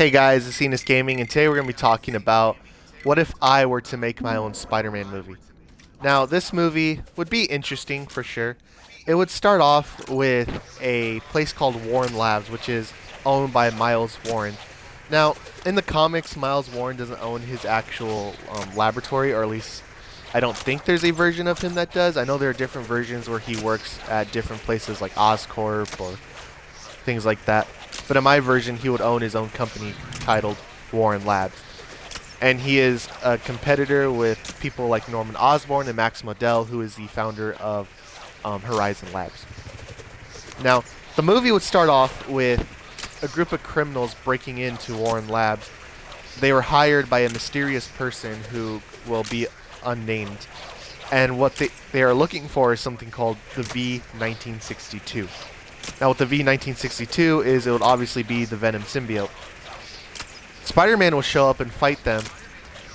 Hey guys, it's ENOS-GAMING, and today we're going to be talking about what if I were to make my own Spider-Man movie. Now, this movie would be interesting for sure. It would start off with a place called Warren Labs, which is owned by Miles Warren. Now, in the comics, Miles Warren doesn't own his actual laboratory, or at least I don't think there's a version of him that does. I know there are different versions where he works at different places like Oscorp or things like that. But in my version, he would own his own company titled Warren Labs. And he is a competitor with people like Norman Osborn and Max Modell, who is the founder of Horizon Labs. Now, the movie would start off with a group of criminals breaking into Warren Labs. They were hired by a mysterious person who will be unnamed. And what they are looking for is something called the V-1962. Now, with the V-1962 is, it would obviously be the Venom symbiote. Spider-Man will show up and fight them.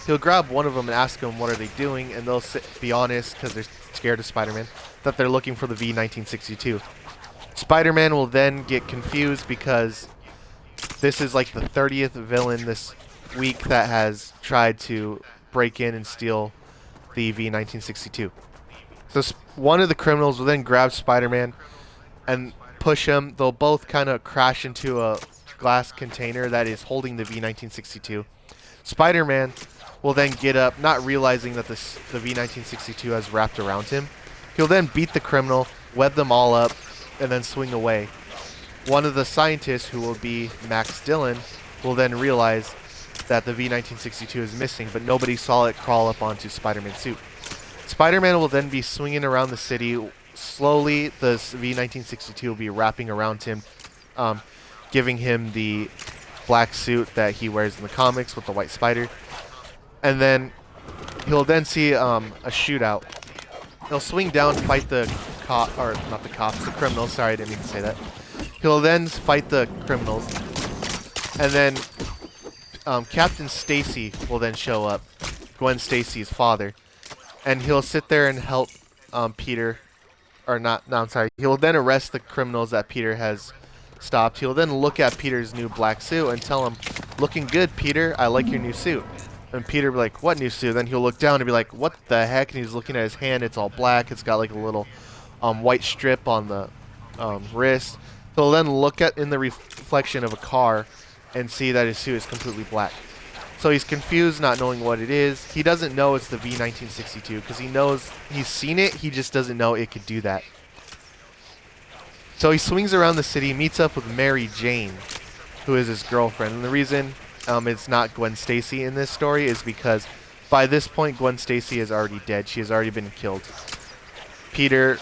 He'll grab one of them and ask them what are they doing, and they'll be honest, because they're scared of Spider-Man, that they're looking for the V-1962. Spider-Man will then get confused because this is like the 30th villain this week that has tried to break in and steal the V-1962. So one of the criminals will then grab Spider-Man and push him. They'll both kind of crash into a glass container that is holding the V-1962. Spider-Man will then get up, not realizing that the V-1962 has wrapped around him. He'll then beat the criminal, web them all up, and then swing away. One of the scientists, who will be Max Dillon, will then realize that the V-1962 is missing, but nobody saw it crawl up onto Spider-Man's suit. Spider-Man will then be swinging around the city. Slowly, the V-1962 will be wrapping around him, giving him the black suit that he wears in the comics with the white spider. And then he'll then see a shootout. He'll swing down, fight the the criminals. Sorry, I didn't mean to say that. He'll then fight the criminals, and then Captain Stacy will then show up, Gwen Stacy's father, and he'll sit there and help Peter. Or not, no, I'm sorry. He'll then arrest the criminals that Peter has stopped. He'll then look at Peter's new black suit and tell him, "Looking good, Peter. I like your new suit." And Peter will be like, "What new suit?" Then he'll look down and be like, "What the heck?" And he's looking at his hand. It's all black. It's got like a little white strip on the wrist. He'll then look at in the reflection of a car and see that his suit is completely black. So he's confused, not knowing what it is. He doesn't know it's the V-1962 because he knows he's seen it. He just doesn't know it could do that. So he swings around the city, meets up with Mary Jane, who is his girlfriend. And the reason it's not Gwen Stacy in this story is because by this point, Gwen Stacy is already dead. She has already been killed. Peter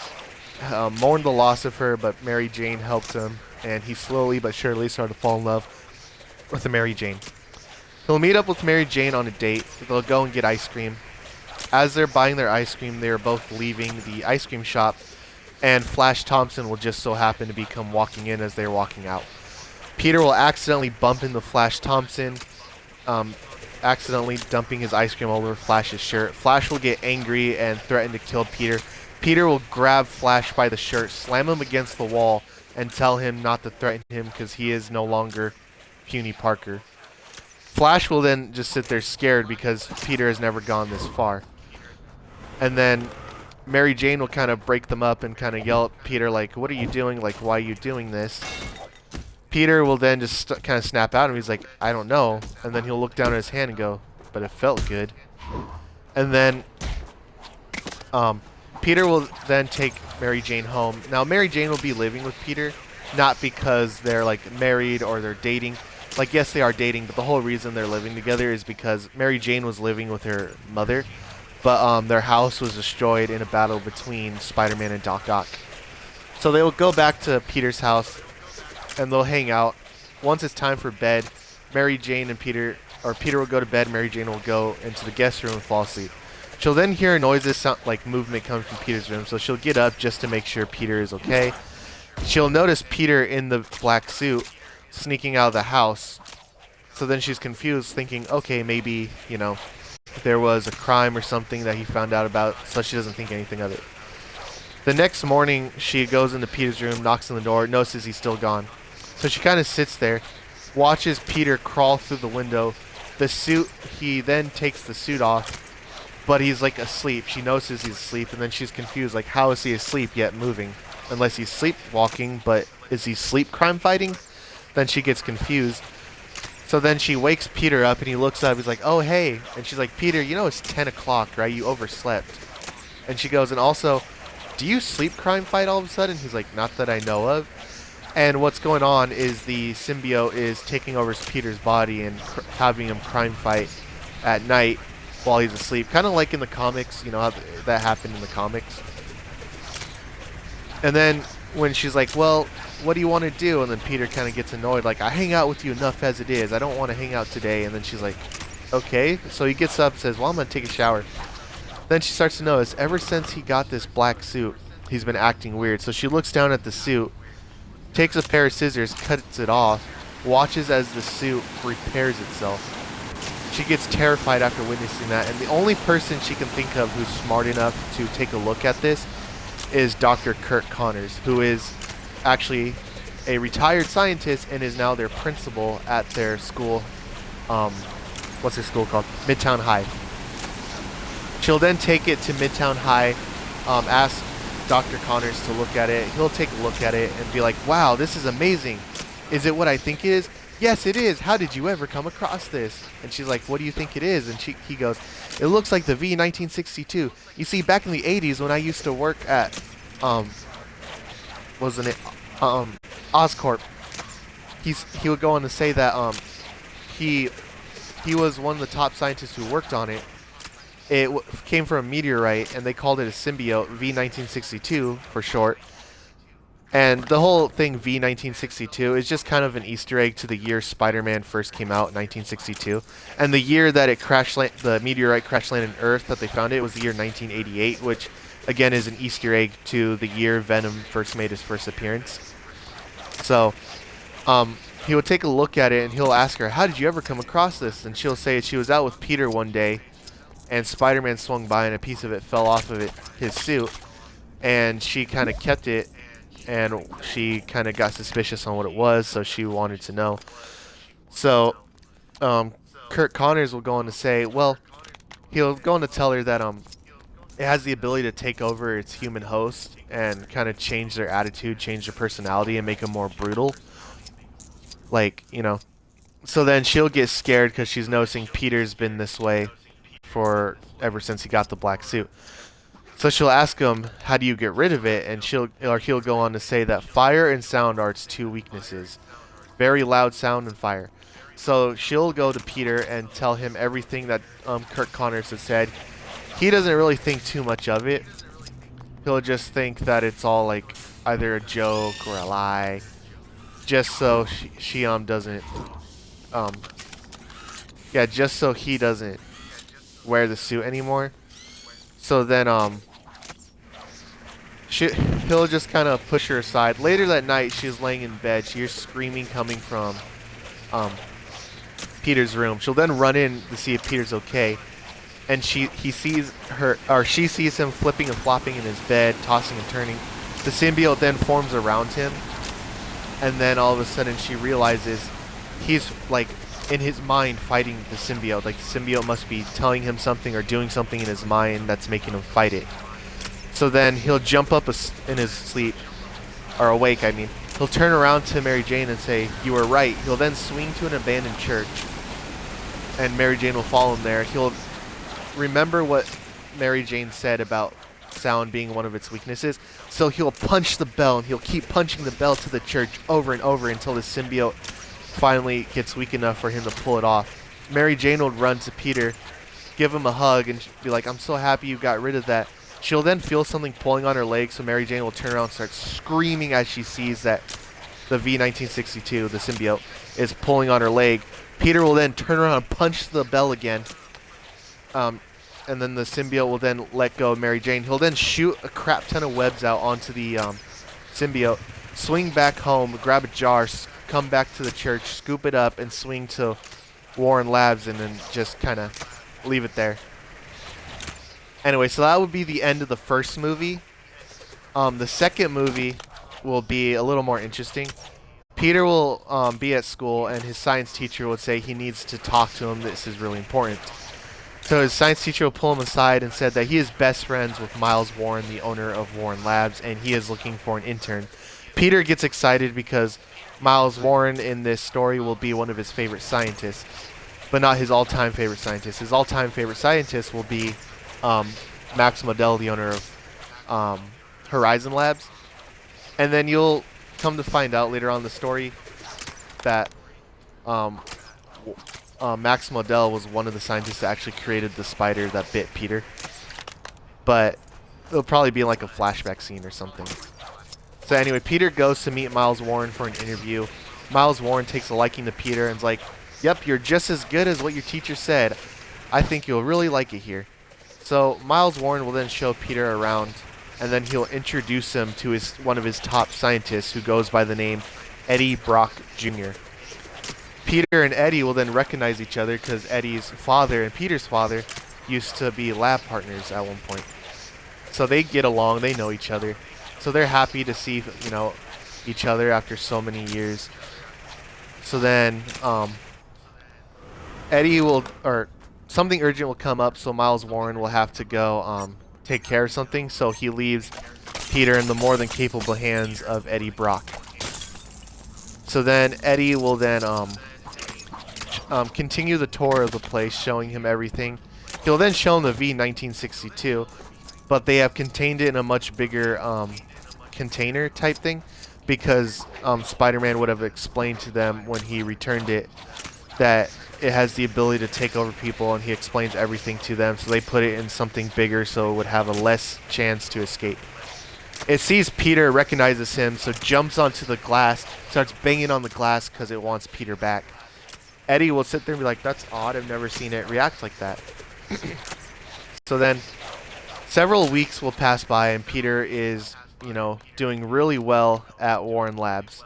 mourned the loss of her, but Mary Jane helped him, and he slowly but surely started to fall in love with the Mary Jane. He'll meet up with Mary Jane on a date. They'll go and get ice cream. As they're buying their ice cream, they're both leaving the ice cream shop, and Flash Thompson will just so happen to come walking in as they're walking out. Peter will accidentally bump into Flash Thompson, accidentally dumping his ice cream all over Flash's shirt. Flash will get angry and threaten to kill Peter. Peter will grab Flash by the shirt, slam him against the wall, and tell him not to threaten him because he is no longer Puny Parker. Flash will then just sit there scared because Peter has never gone this far. And then Mary Jane will kind of break them up and kind of yell at Peter like, "What are you doing? Like, why are you doing this?" Peter will then just kind of snap out and he's like, "I don't know." And then he'll look down at his hand and go, "But it felt good." And then Peter will then take Mary Jane home. Now, Mary Jane will be living with Peter, not because they're like married or they're dating. Like, yes, they are dating, but the whole reason they're living together is because Mary Jane was living with her mother, but their house was destroyed in a battle between Spider-Man and Doc Ock. So they will go back to Peter's house, and they'll hang out. Once it's time for bed, Mary Jane and Peter will go to bed, Mary Jane will go into the guest room and fall asleep. She'll then hear noises, sound like movement coming from Peter's room, so she'll get up just to make sure Peter is okay. She'll notice Peter in the black suit sneaking out of the house. So then she's confused, thinking, okay, maybe, there was a crime or something that he found out about, so she doesn't think anything of it. The next morning, she goes into Peter's room, knocks on the door, notices he's still gone. So she kind of sits there, watches Peter crawl through the window. The suit, he then takes the suit off, but he's like asleep. She notices he's asleep, and then she's confused, like, how is he asleep yet moving? Unless he's sleepwalking, but is he sleep crime fighting? Then she gets confused. So then she wakes Peter up, and he looks up. He's like, oh, hey. And she's like, Peter, you know it's 10 o'clock, right? You overslept. And she goes, and also, do you sleep crime fight all of a sudden? He's like, not that I know of. And what's going on is the symbiote is taking over Peter's body and having him crime fight at night while he's asleep. Kind of like in the comics, you know, how that happened in the comics. And then when she's like, well, what do you want to do? And then Peter kind of gets annoyed, like, I hang out with you enough as it is. I don't want to hang out today. And then she's like, okay. So he gets up and says, well, I'm going to take a shower. Then she starts to notice, ever since he got this black suit, he's been acting weird. So she looks down at the suit, takes a pair of scissors, cuts it off, watches as the suit repairs itself. She gets terrified after witnessing that, and the only person she can think of who's smart enough to take a look at this is Dr. Kurt Connors, who is actually a retired scientist and is now their principal at their school. What's their school called? Midtown High. She'll then take it to Midtown High, ask Dr. Connors to look at it. He'll take a look at it and be like, wow, this is amazing. Is it what I think it is? Yes, it is. How did you ever come across this? And she's like, what do you think it is? And he goes, it looks like the V1962. You see, back in the 80s when I used to work at, wasn't it, Oscorp, he would go on to say that, he was one of the top scientists who worked on it. It came from a meteorite, and they called it a symbiote, V1962 for short. And the whole thing, V1962, is just kind of an Easter egg to the year Spider-Man first came out, 1962. And the year that it the meteorite crash landed on Earth that they found it was the year 1988, which, again, is an Easter egg to the year Venom first made his first appearance. So, he would take a look at it, and he'll ask her, how did you ever come across this? And she'll say she was out with Peter one day, and Spider-Man swung by and a piece of it fell off of his suit, and she kind of kept it, and she kind of got suspicious on what it was, so she wanted to know. So Kurt Connors will go on to say, well, he'll go on to tell her that it has the ability to take over its human host and kind of change their attitude, change their personality, and make them more brutal. Like, you know. So then she'll get scared because she's noticing Peter's been this way for ever since he got the black suit. So she'll ask him, how do you get rid of it? And he'll go on to say that fire and sound are its two weaknesses. Very loud sound and fire. So she'll go to Peter and tell him everything that Kurt Connors has said. He doesn't really think too much of it. He'll just think that it's all like either a joke or a lie, just so she doesn't just so he doesn't wear the suit anymore. So then he'll just kind of push her aside. Later that night, she's laying in bed. She hears screaming coming from Peter's room. She'll then run in to see if Peter's okay, and she sees him flipping and flopping in his bed, tossing and turning. The symbiote then forms around him, and then all of a sudden she realizes he's like in his mind fighting the symbiote. Like the symbiote must be telling him something or doing something in his mind that's making him fight it. So then he'll jump up in his sleep, or awake I mean. He'll turn around to Mary Jane and say, you were right. He'll then swing to an abandoned church, and Mary Jane will follow him there. He'll remember what Mary Jane said about sound being one of its weaknesses. So he'll punch the bell, and he'll keep punching the bell to the church over and over until the symbiote finally gets weak enough for him to pull it off. Mary Jane would run to Peter, give him a hug, and be like, I'm so happy you got rid of that. She'll then feel something pulling on her leg, so Mary Jane will turn around and start screaming as she sees that the V1962, the symbiote, is pulling on her leg. Peter will then turn around and punch the bell again, and then the symbiote will then let go of Mary Jane. He'll then shoot a crap ton of webs out onto the symbiote, swing back home, grab a jar, come back to the church, scoop it up, and swing to Warren Labs, and then just kind of leave it there. Anyway, so that would be the end of the first movie. The second movie will be a little more interesting. Peter will be at school, and his science teacher would say he needs to talk to him. This is really important. So his science teacher will pull him aside and said that he is best friends with Miles Warren, the owner of Warren Labs, and he is looking for an intern. Peter gets excited because Miles Warren in this story will be one of his favorite scientists, but not his all-time favorite scientist. His all-time favorite scientist will be um, Max Modell, the owner of Horizon Labs. And then you'll come to find out later on in the story that um, Max Modell was one of the scientists that actually created the spider that bit Peter. But it'll probably be like a flashback scene or something. So anyway, Peter goes to meet Miles Warren for an interview. Miles Warren takes a liking to Peter and's like, "Yep, you're just as good as what your teacher said. I think you'll really like it here." So Miles Warren will then show Peter around, and then he'll introduce him to one of his top scientists who goes by the name Eddie Brock Jr. Peter and Eddie will then recognize each other because Eddie's father and Peter's father used to be lab partners at one point. So they get along, they know each other. So they're happy to see, each other after so many years. So then Eddie will, or something urgent will come up, so Miles Warren will have to go take care of something. So he leaves Peter in the more than capable hands of Eddie Brock. So then Eddie will then continue the tour of the place, showing him everything. He'll then show him the V-1962, but they have contained it in a much bigger container type thing, because Spider-Man would have explained to them when he returned it that it has the ability to take over people, and he explains everything to them, so they put it in something bigger so it would have a less chance to escape. It sees Peter, recognizes him, so jumps onto the glass, starts banging on the glass because it wants Peter back. Eddie will sit there and be like, "That's odd, I've never seen it react like that." So then several weeks will pass by, and Peter is, doing really well at Warren Labs.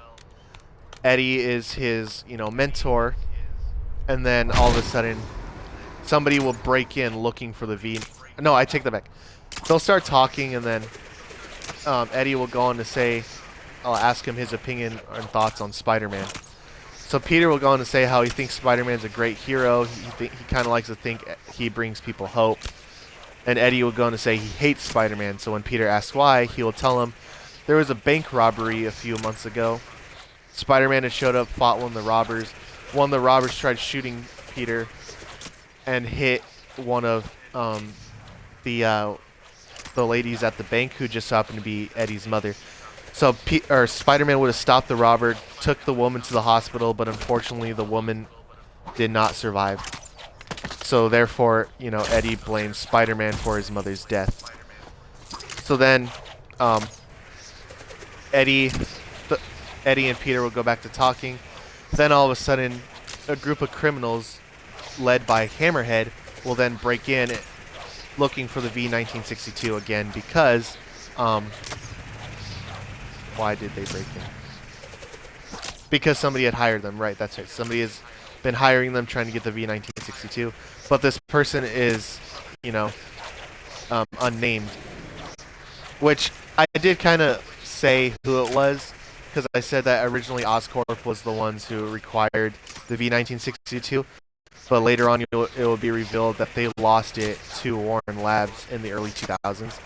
Eddie is his, mentor, and then all of a sudden somebody will break in looking for the V. No, I take that back. They'll start talking, and then Eddie will go on to say, I'll ask him his opinion and thoughts on Spider-Man. So Peter will go on to say how he thinks Spider-Man's a great hero. He kind of likes to think he brings people hope. And Eddie will go on to say he hates Spider-Man. So when Peter asks why, he will tell him there was a bank robbery a few months ago. Spider-Man had showed up, fought one of the robbers. One of the robbers tried shooting Peter and hit one of the ladies at the bank, who just happened to be Eddie's mother. So Spider-Man would have stopped the robber, took the woman to the hospital, but unfortunately the woman did not survive. So therefore, Eddie blames Spider-Man for his mother's death. So then Eddie and Peter will go back to talking. Then all of a sudden, a group of criminals led by Hammerhead will then break in looking for the V-1962 again, because why did they break in? Because somebody had hired them, right? That's right. Somebody has been hiring them, trying to get the V-1962, but this person is, unnamed. Which I did kind of say who it was, because I said that originally Oscorp was the ones who required the V-1962, but later on it will be revealed that they lost it to Warren Labs in the early 2000s,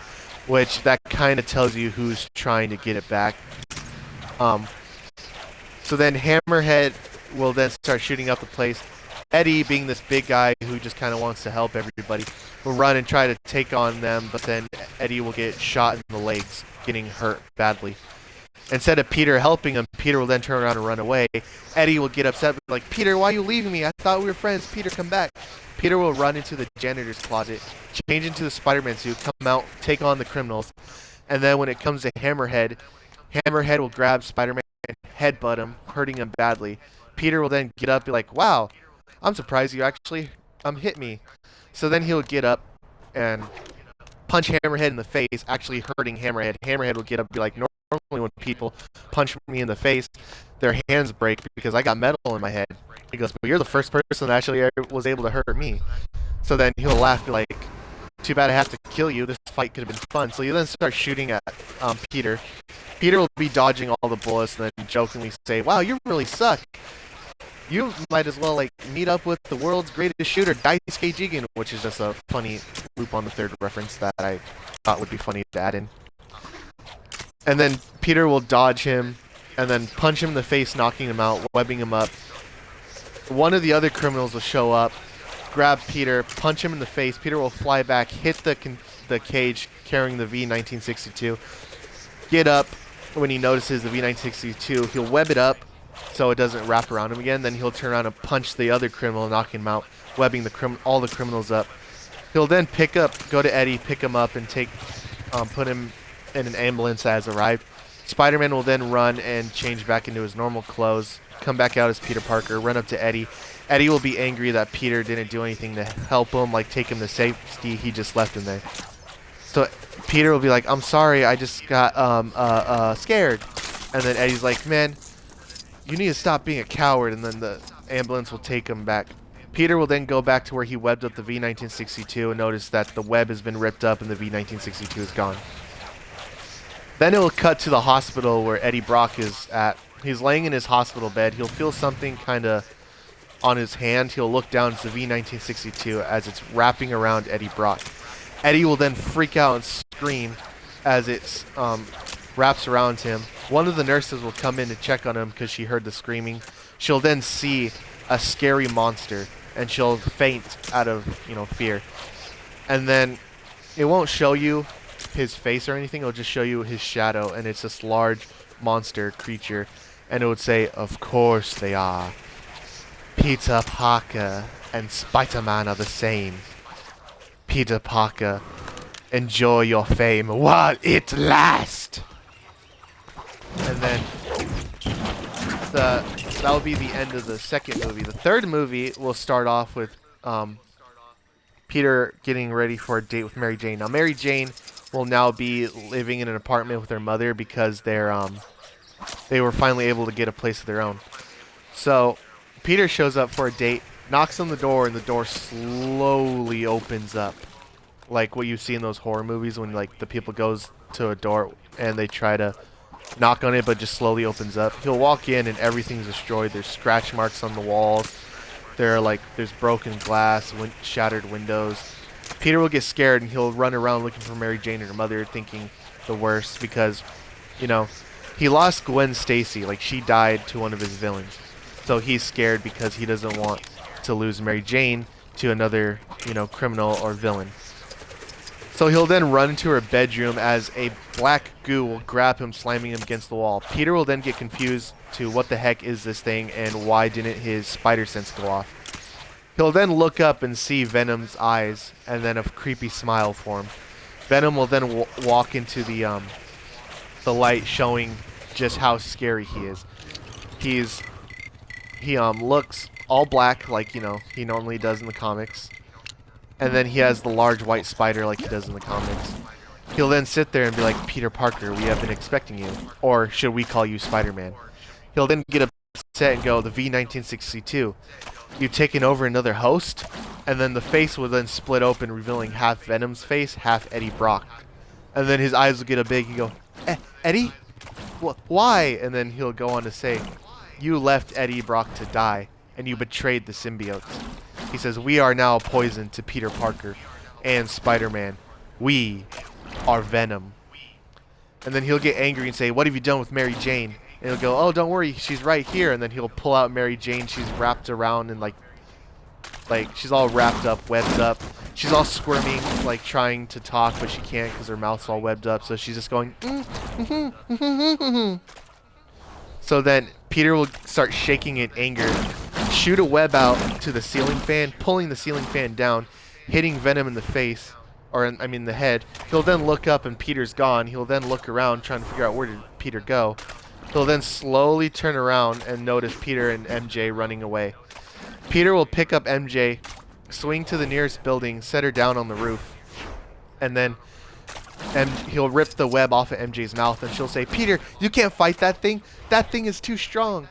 which that kind of tells you who's trying to get it back. So then Hammerhead will then start shooting up the place. Eddie, being this big guy who just kind of wants to help everybody, will run and try to take on them, but then Eddie will get shot in the legs, getting hurt badly. Instead of Peter helping him, Peter will then turn around and run away. Eddie will get upset, like, "Peter, why are you leaving me? I thought we were friends. Peter, come back." Peter will run into the janitor's closet, change into the Spider-Man suit, come out, take on the criminals. And then when it comes to Hammerhead, Hammerhead will grab Spider-Man and headbutt him, hurting him badly. Peter will then get up and be like, "Wow, I'm surprised you actually hit me." So then he'll get up and punch Hammerhead in the face, actually hurting Hammerhead. Hammerhead will get up and be like, "Normally when people punch me in the face, their hands break because I got metal in my head." He goes, "But you're the first person that actually was able to hurt me." So then he'll laugh like, too bad I have to kill you. This fight could have been fun. So you then start shooting at Peter. Peter will be dodging all the bullets and then jokingly say, wow, you really suck. You might as well like meet up with the world's greatest shooter, Daisuke Jigen, which is just a funny loop on the third reference that I thought would be funny to add in. And then Peter will dodge him and then punch him in the face, knocking him out, webbing him up. One of the other criminals will show up, grab Peter, punch him in the face. Peter will fly back, hit the cage carrying the V-1962, get up. When he notices the V-1962, he'll web it up so it doesn't wrap around him again. Then he'll turn around and punch the other criminal, knocking him out, webbing all the criminals up. He'll then go to Eddie, pick him up, and put him in an ambulance that has arrived. Spider-Man will then run and change back into his normal clothes, come back out as Peter Parker, run up to Eddie. Eddie will be angry that Peter didn't do anything to help him, like take him to safety. He just left him there. So Peter will be like, I'm sorry, I just got scared. And then Eddie's like, man, you need to stop being a coward. And then the ambulance will take him back. Peter will then go back to where he webbed up the V-1962 and notice that the web has been ripped up and the V-1962 is gone. Then it will cut to the hospital where Eddie Brock is at. He's laying in his hospital bed. He'll feel something kind of on his hand. He'll look down to the V-1962 as it's wrapping around Eddie Brock. Eddie will then freak out and scream as it wraps around him. One of the nurses will come in to check on him because she heard the screaming. She'll then see a scary monster, and she'll faint out of fear. And then it won't show you his face or anything. It'll just show you his shadow, and it's this large monster creature. And it would say, "Of course they are. Peter Parker and Spider-Man are the same. Peter Parker, enjoy your fame while it lasts." And then that will be the end of the second movie. The third movie will start off with Peter getting ready for a date with Mary Jane. Now, Mary Jane will now be living in an apartment with her mother because they were finally able to get a place of their own. So Peter shows up for a date, knocks on the door, and the door slowly opens up, like what you see in those horror movies when like the people goes to a door and they try to knock on it, but just slowly opens up. He'll walk in and everything's destroyed. There's scratch marks on the walls. There's broken glass, shattered windows. Peter will get scared and he'll run around looking for Mary Jane and her mother, thinking the worst because, he lost Gwen Stacy. Like, she died to one of his villains. So he's scared because he doesn't want to lose Mary Jane to another, criminal or villain. So he'll then run into her bedroom as a black goo will grab him, slamming him against the wall. Peter will then get confused to what the heck is this thing and why didn't his spider sense go off. He'll then look up and see Venom's eyes and then a creepy smile form. Venom will then walk into the light, showing just how scary he is. He looks all black like he normally does in the comics. And then he has the large white spider like he does in the comics. He'll then sit there and be like, "Peter Parker, we have been expecting you. Or should we call you Spider-Man?" He'll then get upset and go, "The V-1962, you've taken over another host?" And then the face will then split open, revealing half Venom's face, half Eddie Brock. And then his eyes will get big and go, "Eddie? Why?" And then he'll go on to say, "You left Eddie Brock to die, and you betrayed the symbiotes." He says, "We are now poison to Peter Parker and Spider-Man. We are Venom." And then he'll get angry and say, "What have you done with Mary Jane?" And he'll go, "Oh, don't worry, she's right here." And then he'll pull out Mary Jane. She's wrapped around and like she's all wrapped up, webbed up. She's all squirming, like trying to talk, but she can't because her mouth's all webbed up. So she's just going, So then Peter will start shaking in anger, shoot a web out to the ceiling fan, pulling the ceiling fan down, hitting Venom in the face, or the head. He'll then look up and Peter's gone. He'll then look around trying to figure out where did Peter go. He'll then slowly turn around and notice Peter and MJ running away. Peter will pick up MJ, swing to the nearest building, set her down on the roof, and then he'll rip the web off of MJ's mouth, and she'll say, "Peter, you can't fight that thing. That thing is too strong."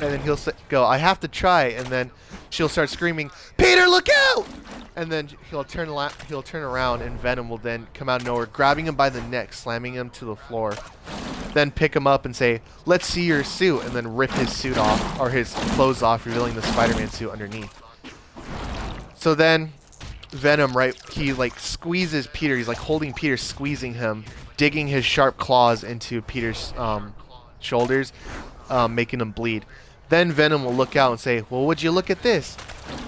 And then he'll go, "I have to try." And then she'll start screaming, "Peter, look out!" And then he'll turn around, and Venom will then come out of nowhere, grabbing him by the neck, slamming him to the floor. Then pick him up and say, "Let's see your suit," and then rip his suit off, or his clothes off, revealing the Spider-Man suit underneath. So then Venom, right, he like squeezes Peter. He's like holding Peter, squeezing him, digging his sharp claws into Peter's shoulders, making him bleed. Then Venom will look out and say, "Well, would you look at this?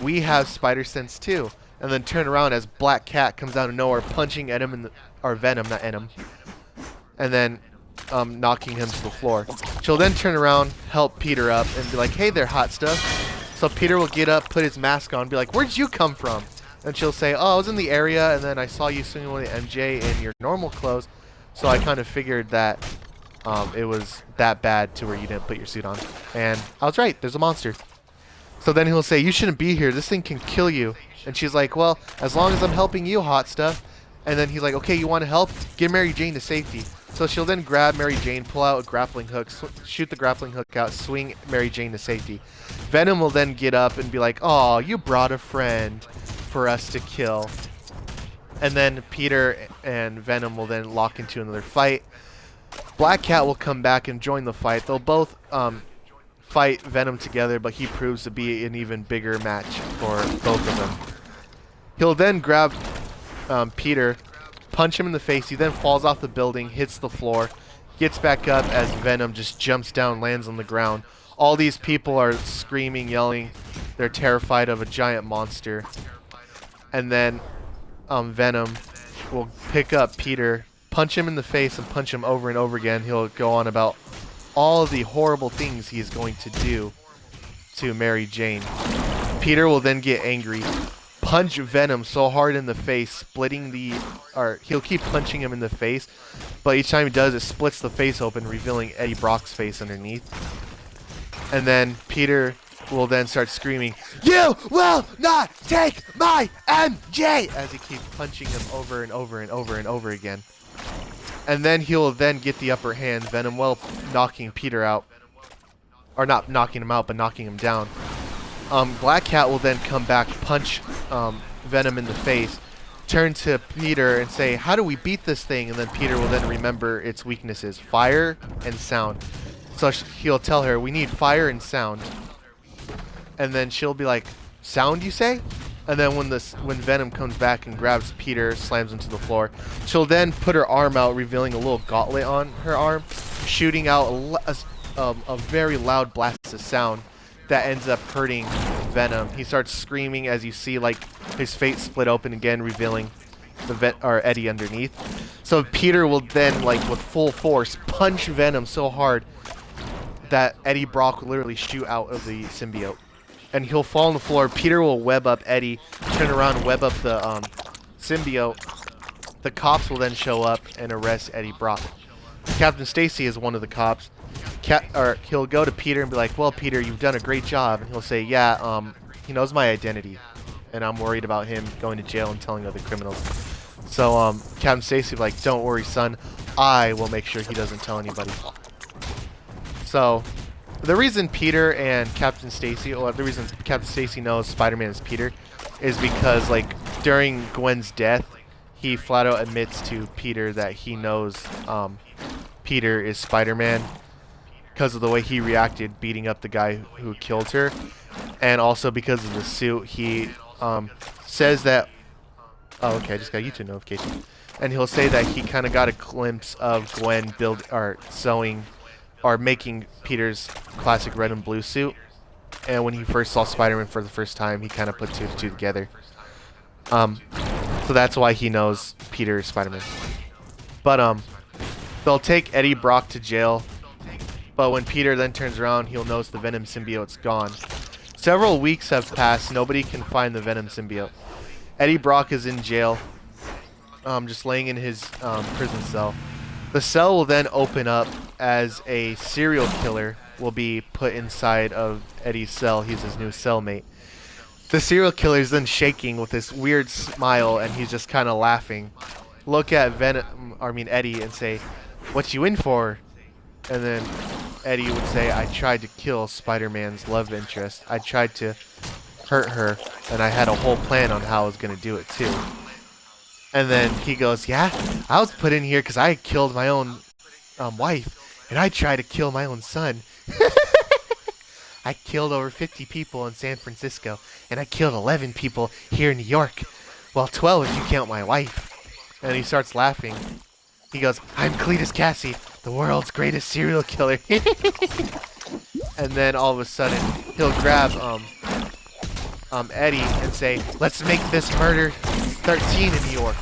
We have spider sense too." And then turn around as Black Cat comes out of nowhere, punching Venom in the, or Venom, not Venom, and then knocking him to the floor. She'll then turn around, help Peter up, and be like, "Hey there, hot stuff." So Peter will get up, put his mask on, and be like, "Where'd you come from?" And she'll say, "Oh, I was in the area, and then I saw you swinging with MJ in your normal clothes, so I kind of figured that it was that bad to where you didn't put your suit on." And I was right, there's a monster. So then he'll say, "You shouldn't be here, this thing can kill you." And she's like, "Well, as long as I'm helping you, hot stuff." And then he's like, "Okay, you want to help? Get Mary Jane to safety." So she'll then grab Mary Jane, pull out a grappling hook, shoot the grappling hook out, swing Mary Jane to safety. Venom will then get up and be like, "Oh, you brought a friend for us to kill." And then Peter and Venom will then lock into another fight. Black Cat will come back and join the fight. They'll both fight Venom together, but he proves to be an even bigger match for both of them. He'll then grab Peter, punch him in the face. He then falls off the building, hits the floor, gets back up as Venom just jumps down, lands on the ground. All these people are screaming, yelling. They're terrified of a giant monster. And then Venom will pick up Peter, punch him in the face, and punch him over and over again. He'll go on about all of the horrible things he's going to do to Mary Jane. Peter will then get angry, punch Venom so hard in the face, splitting the, or he'll keep punching him in the face, but each time he does, it splits the face open, revealing Eddie Brock's face underneath. And then Peter will then start screaming, "You will not take my MJ!" as he keeps punching him over and over and over and over again. And then he'll then get the upper hand, Venom will knocking Peter out. Or not knocking him out, but knocking him down. Black Cat will then come back, punch Venom in the face, turn to Peter and say, "How do we beat this thing?" And then Peter will then remember its weaknesses, fire and sound. So he'll tell her, "We need fire and sound." And then she'll be like, "Sound, you say?" And then when Venom comes back and grabs Peter, slams him to the floor, she'll then put her arm out, revealing a little gauntlet on her arm, shooting out a very loud blast of sound that ends up hurting Venom. He starts screaming as you see like his face split open again, revealing Eddie underneath. So Peter will then, like with full force, punch Venom so hard that Eddie Brock will literally shoot out of the symbiote. And he'll fall on the floor. Peter will web up Eddie, turn around, web up the symbiote. The cops will then show up and arrest Eddie Brock. Captain Stacy is one of the cops. He'll go to Peter and be like, "Well, Peter, you've done a great job." And he'll say, "Yeah, he knows my identity, and I'm worried about him going to jail and telling other criminals." So Captain Stacy will be like, "Don't worry, son. I will make sure he doesn't tell anybody." So the reason Peter and Captain Stacy, or the reason Captain Stacy knows Spider-Man is Peter, is because like during Gwen's death, he flat out admits to Peter that he knows Peter is Spider-Man because of the way he reacted beating up the guy who killed her, and also because of the suit. He says that, oh okay, I just got YouTube notification, and he'll say that he kind of got a glimpse of Gwen sewing or making Peter's classic red and blue suit, and when he first saw Spider-Man for the first time, he kind of put two and two together. So that's why he knows Peter is Spider-Man. But they'll take Eddie Brock to jail, but when Peter then turns around, he'll notice the Venom symbiote's gone. Several weeks have passed, nobody can find the Venom symbiote. Eddie Brock is in jail, just laying in his prison cell. The cell will then open up as a serial killer will be put inside of Eddie's cell. He's his new cellmate. The serial killer is then shaking with this weird smile, and he's just kind of laughing. Look at Eddie and say, "What you in for?" And then Eddie would say, "I tried to kill Spider-Man's love interest. I tried to hurt her, and I had a whole plan on how I was gonna do it too. And then he goes, yeah, I was put in here because I killed my own wife, and I tried to kill my own son. I killed over 50 people in San Francisco, and I killed 11 people here in New York. Well, 12 if you count my wife. And he starts laughing. He goes, I'm Cletus Cassie, the world's greatest serial killer. And then all of a sudden, he'll grab Eddie and say, let's make this murder 13 in New York.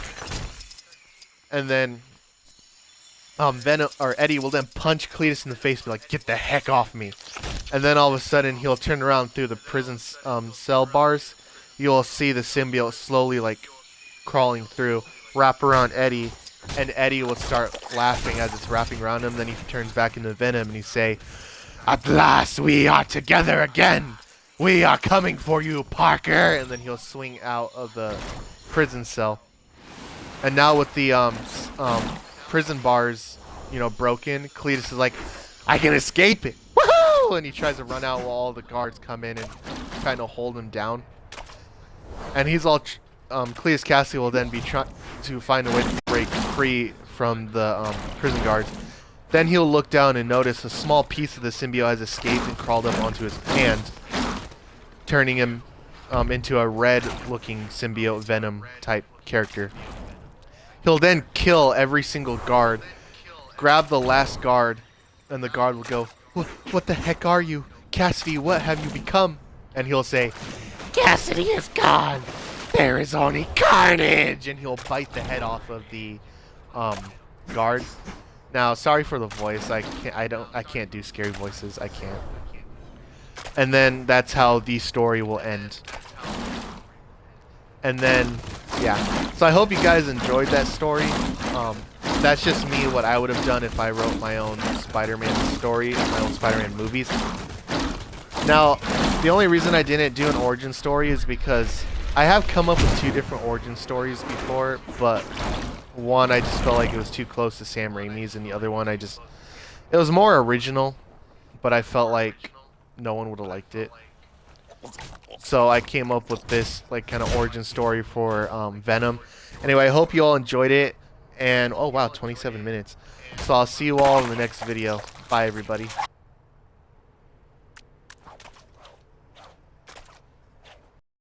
And then Venom or Eddie will then punch Cletus in the face and be like, get the heck off me. And then all of a sudden he'll turn around through the prison cell bars. You'll see the symbiote slowly like crawling through, wrap around Eddie, and Eddie will start laughing as it's wrapping around him. Then he turns back into Venom and he say, at last we are together again. We are coming for you, Parker. And then he'll swing out of the prison cell. And now with the prison bars, you know, broken, Cletus is like, I can escape it. Woohoo! And he tries to run out while all the guards come in and kind of hold him down. And he's all, Cletus Cassie will then be trying to find a way to break free from the prison guards. Then he'll look down and notice a small piece of the symbiote has escaped and crawled up onto his hand, turning him into a red-looking symbiote Venom type character. He'll then kill every single guard, grab the last guard, and the guard will go, what the heck are you? Cassidy, what have you become? And he'll say, Cassidy is gone. There is only carnage. And he'll bite the head off of the guard. Now, sorry for the voice. I can't do scary voices. I can't. And then that's how the story will end. And then, yeah. So I hope you guys enjoyed that story. That's just me, what I would have done if I wrote my own Spider-Man story, my own Spider-Man movies. Now, the only reason I didn't do an origin story is because I have come up with 2 different origin stories before, but one I just felt like it was too close to Sam Raimi's, and the other one it was more original, but I felt like no one would have liked it. So I came up with this like kind of origin story for Venom. Anyway, I hope you all enjoyed it, and oh wow, 27 minutes. So I'll see you all in the next video. Bye everybody.